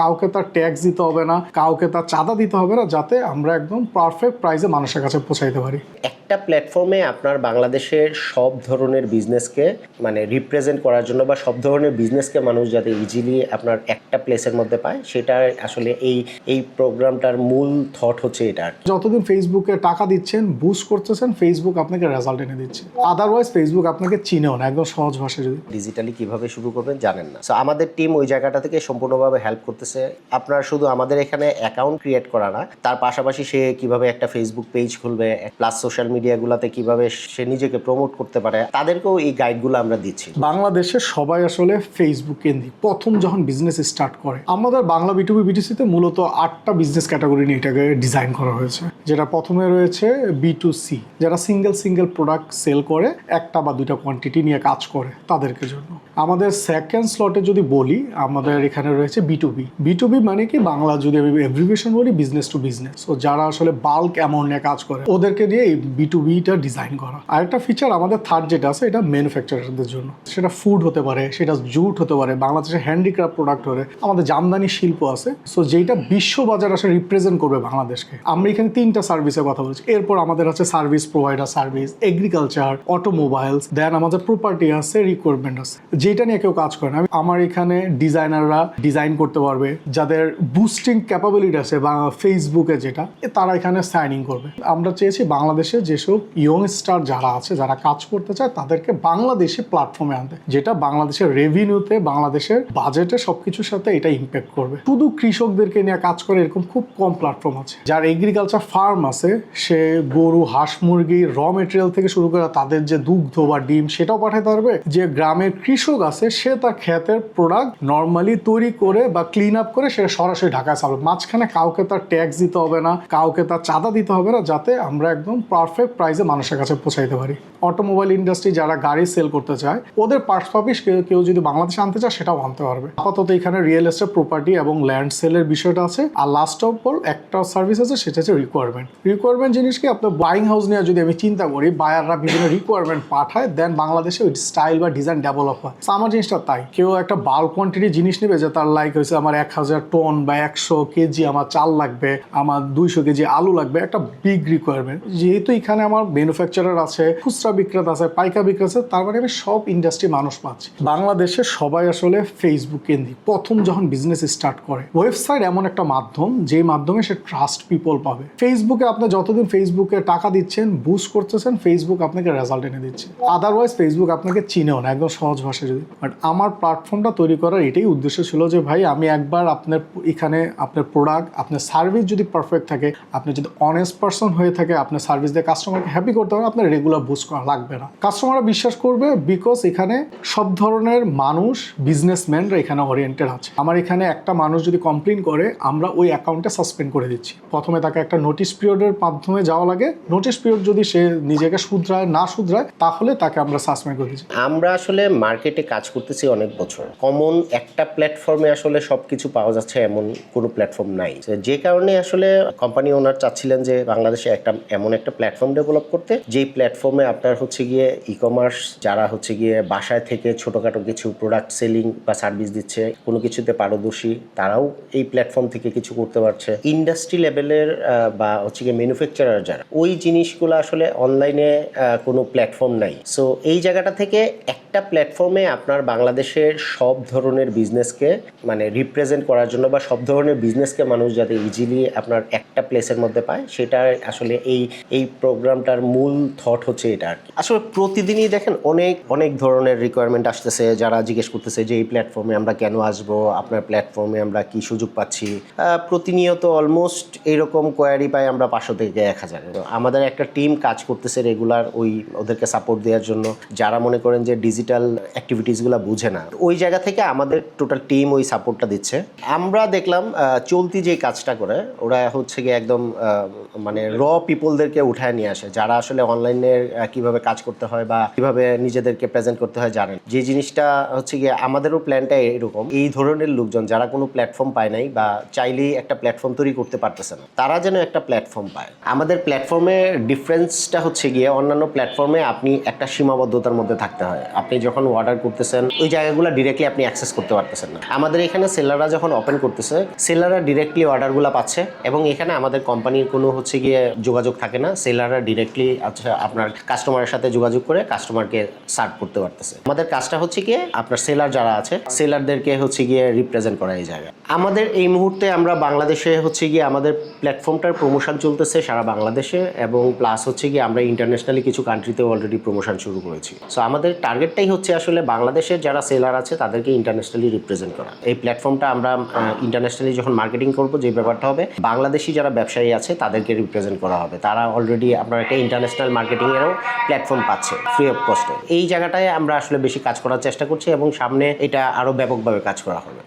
কাউকে তার ট্যাক্স দিতে হবে না, কাউকে তার চাঁদা দিতে হবে না, যাতে আমরা একদম পারফেক্ট প্রাইসে মানুষের কাছে পৌঁছাইতে পারি। একটা প্ল্যাটফর্মে আপনার বাংলাদেশের সব ধরনের বিজনেসকে রিপ্রেজেন্ট করার জন্য বা সব ধরনের বিজনেসকে মানুষ যাতে ইজিলি আপনার একটা প্লেসের মধ্যে পায়, সেটা আসলে এই প্রোগ্রামটার মূল থট হচ্ছে এটা। যতদিন ফেসবুকে টাকা দিচ্ছেন, বুস্ট করতেছেন, ফেসবুক আপনাকে রেজাল্ট এনে দিচ্ছে। আদারওয়াইজ ফেসবুক আপনাকে চিনেও না, একদম সহজ ভাষায়। যদি ডিজিটালি কিভাবে শুরু করবেন জানেন না, সো আমাদের টিম ওই জায়গাটা থেকে সম্পূর্ণভাবে হেল্প করতেছে। আপনার শুধু আমাদের এখানে অ্যাকাউন্ট ক্রিয়েট করা না, তার পাশাপাশি সে কিভাবে একটা ফেসবুক পেজ খুলবে, প্লাস সোশ্যাল মিডিয়াগুলোতে কিভাবে সে নিজেকে প্রমোট করতে পারে, তাদেরকেও এই গাইডগুলো আমরা দিচ্ছি। বাংলাদেশে সবাই আসলে ফেসবুক কেন্দ্রিক। প্রথম যখন বিজনেস স্টার্ট করে, আমাদের বাংলা B2B B2Cতে মূলত 8টা বিজনেস ক্যাটাগরি নিয়ে এটাকে ডিজাইন করা হয়েছে। যেটা প্রথমে রয়েছে B2C, যারা সিঙ্গেল প্রোডাক্ট সেল করে, একটা বা দুইটা কোয়ান্টিটি নিয়ে কাজ করে, তাদেরকে জন্য। আমাদের সেকেন্ড স্লটে যদি বলি, আমাদের এখানে রয়েছে B2B মানে কি, বাংলা যদি আমি এভ্রিভেশন বলি, বিজনেস টু বিজনেস। ও যারা আসলে বাল্ক অ্যামাউন্ট নিয়ে কাজ করে, ওদেরকে নিয়ে এই B2Bটা ডিজাইন করা। আরেকটা ফিচার আমাদের থার্ড যেটা আছে, এটা ম্যানুফ্যাকচারারদের জন্য। সেটা ফুড হতে পারে, সেটা জুট হতে পারে, বাংলাদেশের হ্যান্ডিক্রাফট প্রোডাক্ট হলে, আমাদের জামদানি শিল্প আছে। সো যেটা বিশ্ববাজার আসলে রিপ্রেজেন্ট করবে বাংলাদেশকে। আমরা এখানে 3টা সার্ভিসের কথা বলছি। এরপর আমাদের আছে service provider service, agriculture, automobiles, then আমাদের প্রপার্টি আছে, রিকোয়ারমেন্ট আছে। যেটা নিয়ে কেউ কাজ করে না, আমার এখানে ডিজাইনাররা ডিজাইন করতে পারবে, যাদের বুস্টিং ক্যাপাবিলিটি আছে বা ফেসবুকে যেটা, তারা এখানে সাইনিং করবে। আমরা চেয়েছি বাংলাদেশে যেসব ইয়ং স্টার যারা আছে, যারা কাজ করতে চায়, তাদেরকে বাংলাদেশি প্ল্যাটফর্মে আনতে, যেটা বাংলাদেশের রেভিনিউতে, বাংলাদেশের বাজেটে সবকিছুর সাথে এটা ইম্প্যাক্ট করবে। শুধু কৃষকদেরকে নিয়ে কাজ করে এরকম খুব কম প্ল্যাটফর্ম আছে। যার এগ্রিকালচার ফার্ম আছে, সে গরু, হাঁস, মুরগি, র মেটেরিয়াল থেকে শুরু করে তাদের যে দুগ্ধ বা ডিম, সেটাও পাঠাতে পারবে। যে গ্রামের কৃষক আছে, সে তার ক্ষেতের প্রোডাক্ট নর্মালি তৈরি করে বা ক্লিন আপ করে সেটা সরাসরি ঢাকায় ছাড়বে। মাঝখানে কাউকে তার ট্যাক্স দিতে হবে না, কাউকে তার চাঁদা দিতে হবে না, যাতে আমরা একদম পারফেক্ট প্রাইসে মানুষের কাছে পৌঁছাইতে পারি। অটোমোবাইল ইন্ডাস্ট্রি যারা গাড়ি সেল করতে চায়, ওদের পার্টস পাপিস কেউ যদি বাংলাদেশে আনতে চায়, সেটাও আনতে পারবে। আপাতত এখানে রিয়েল এস্টেট, প্রপার্টি এবং ল্যান্ড সেলের বিষয়টা আছে। আর লাস্ট অফ অল একটা সার্ভিস আছে, সেটা হচ্ছে রিকোয়ারমেন্ট জিনিস কি, আপনার বাইং হাউস নিয়ে যদি আমি চিন্তা করি, বায়াররা বিভিন্ন রিকোয়ারমেন্ট পাঠায়, দেন বাংলাদেশে ওই স্টাইল বা ডিজাইন ডেভেলপ হয়। আমার জিনিসটা তাই, কেউ একটা বাল্ক কোয়ান্টিটি জিনিস নেবে, যে তার লাইক হয়েছে আমার 1000 টন বা 100 কেজি আমার চাল লাগবে, আমার 200 কেজি আলু লাগবে, একটা বিগ রিকোয়ারমেন্ট। যেহেতু এখানে আমার ম্যানুফ্যাকচারার আছে, খুচরা বিক্রেতা আছে, পাইকারি বিক্রেতা আছে, তার মানে আমি সব ইন্ডাস্ট্রি মানুষ পাচ্ছি। বাংলাদেশে সবাই আসলে ফেসবুক কেন্দ্রিক। প্রথম যখন বিজনেস স্টার্ট করে, ওয়েবসাইট এমন একটা মাধ্যম, যে মাধ্যমে সে ট্রাস্ট পিপল পাবে। ফেসবুকে আপনি যতদিন ফেসবুকে টাকা দিচ্ছেন, বুস্ট করতেছেন, ফেসবুক আপনাকে রেজাল্ট এনে দিচ্ছে। আদারওয়াইজ ফেসবুক আপনাকে চিনেও না, একদম সহজ ভাষায়। যদি বাট আমার প্ল্যাটফর্মটা তৈরি করার এটাই উদ্দেশ্য ছিল, যে ভাই আমি একবার আপনার এখানে আপনার প্রোডাক্ট, আপনার সার্ভিস যদি পারফেক্ট থাকে, আপনি যদি অনেস্ট পারসন হয়ে থাকে, আপনার সার্ভিস দিয়ে কাস্টমারকে হ্যাপি করতে হবে, আপনার রেগুলার বুস্ট করা লাগবে না। কাস্টমাররা বিশ্বাস করবে, বিকজ এখানে সব ধরনের মানুষ, বিজনেসম্যানরা এখানে ওরিয়েন্টেড আছে। আমার এখানে একটা মানুষ যদি কমপ্লেন করে, আমরা ওই অ্যাকাউন্টে সাসপেন্ড করে দিচ্ছি। প্রথমে তাকে একটা নোটিশ পিরিয়ডের মাধ্যমে যাওয়া লাগে। নোটিশ পিরিয়ড যদি সে নিজেকে না শুধরায়, তাহলে তাকে আমরা সাসপেন্ড করে দিচ্ছি। আমরা আসলে মার্কেটে কাজ করতেছি অনেক বছর। কমন একটা প্ল্যাটফর্মে আসলে সবকিছু পাওয়া যাচ্ছে এমন কোনো প্ল্যাটফর্ম নাই। যে কারণে আসলে কোম্পানি ওনার চাচ্ছিলেন যে বাংলাদেশে এমন একটা প্ল্যাটফর্ম ডেভেলপ করতে, যেই প্ল্যাটফর্মে আপনার হচ্ছে গিয়ে ই-কমার্স, যারা হচ্ছে গিয়ে বাসায় থেকে ছোটখাটো কিছু প্রোডাক্ট সেলিং বা সার্ভিস দিচ্ছে, কোনো কিছুতে পারদর্শী, তারাও এই প্ল্যাটফর্ম থেকে কিছু করতে পারছে। ইন্ডাস্ট্রি লেভেলের বা হচ্ছে গিয়ে ম্যানুফ্যাকচারার যারা, ওই জিনিসগুলো আসলে অনলাইনে কোনো প্ল্যাটফর্ম নাই। সো এই জায়গাটা থেকে একটা প্ল্যাটফর্মে আপনার বাংলাদেশের সব ধরনের বিজনেসকে রিপ্রেজেন্ট করার জন্য বা সব ধরনের বিজনেসকে মানুষ যাতে ইজিলি আপনার একটা প্লেসের মধ্যে পায়, সেটা আসলে এই প্রোগ্রামটার মূল থট হচ্ছে এটা আর কি। আসলে প্রতিদিনই দেখেন অনেক ধরনের রিকোয়ারমেন্ট আসতেছে, যারা জিজ্ঞেস করতেছে যে এই প্ল্যাটফর্মে আমরা কেন আসবো, আপনার প্ল্যাটফর্মে আমরা কি সুযোগ পাচ্ছি। প্রতিনিয়ত অলমোস্ট এইরকম কোয়ারি পাই আমরা 500 থেকে 1000। আমাদের একটা টিম কাজ করতেছে রেগুলার ওদেরকে সাপোর্ট দেওয়ার জন্য, যারা মনে করেন যে ডিজিটাল অ্যাক্টিভিটিসগুলো বুঝে না, ওই জায়গা থেকে আমাদের টোটাল টিম ওই সাপোর্টটা দিচ্ছে। আমরা দেখলাম চলতি যে কাজটা করে, ওরা হচ্ছে গিয়ে একদম র পিপলদেরকে উঠায় নিয়ে আসে, যারা আসলে অনলাইনে কিভাবে কাজ করতে হয় বা কিভাবে নিজেদেরকে প্রেজেন্ট করতে হয় জানেন। যে জিনিসটা হচ্ছে গিয়ে আমাদেরও প্ল্যানটা এরকম, এই ধরনের লোকজন যারা কোনো প্ল্যাটফর্ম পায় নাই বা চাইলেই একটা প্ল্যাটফর্ম তৈরি করতে পারতেছে না, তারা যেন একটা প্ল্যাটফর্ম পায়। আমাদের প্ল্যাটফর্মের ডিফারেন্সটা হচ্ছে গিয়ে অন্যান্য প্ল্যাটফর্মে আপনি একটা সীমাবদ্ধতার মধ্যে থাকতে হয়। আপনি যখন অর্ডার করতেছেন ওই জায়গাগুলো ডিরেক্টলি আপনি অ্যাক্সেস করতে পারতেছেন না। আমাদের এখানে সেলাররা যখন ওপেন করতেছে, সেলাররা ডিরেক্টলি অর্ডারগুলো পাচ্ছে এবং এখানে আমাদের কোম্পানির কোনো হচ্ছে গিয়ে যোগাযোগ থাকে না। সেলাররা ডিরেক্টলি আচ্ছা আপনার কাস্টমারের সাথে যোগাযোগ করে কাস্টমারকে সার্ভ করতে পারতেছে। আমাদের কাজটা হচ্ছে গিয়ে আপনার সেলার যারা আছে সেলারদেরকে হচ্ছে গিয়ে রিপ্রেজেন্ট করা এই জায়গায়। আমাদের এই মুহূর্তে আমরা বাংলাদেশে হচ্ছে গিয়ে আমাদের প্ল্যাটফর্মটার প্রমোশন চলতেছে সারা বাংলাদেশে, এবং প্লাস হচ্ছে গিয়ে আমরা ইন্টারন্যাশনালি কিছু কান্ট্রিতে অলরেডি প্রমোশন শুরু করেছি। সো আমাদের টার্গেটটাই হচ্ছে আসলে বাংলাদেশের যারা সেলার আছে তাদেরকে ইন্টারন্যাশনালি রিপ্রেজেন্ট করা। এই প্ল্যাটফর্মটা আমরা ইন্টারন্যাশনালি যখন মার্কেটিং করবো যে ব্যাপারটা হবে, বাংলাদেশি যারা ব্যবসায়ী আছে তাদেরকে রিপ্রেজেন্ট করা হবে। তারা অলরেডি আপনার একটা ইন্টারন্যাশনাল মার্কেটিংয়েরও প্ল্যাটফর্ম পাচ্ছে ফ্রি অফ কস্টে। এই জায়গাটায় আমরা আসলে বেশি কাজ করার চেষ্টা করছি এবং সামনে এটা আরও ব্যাপকভাবে কাজ করা হবে।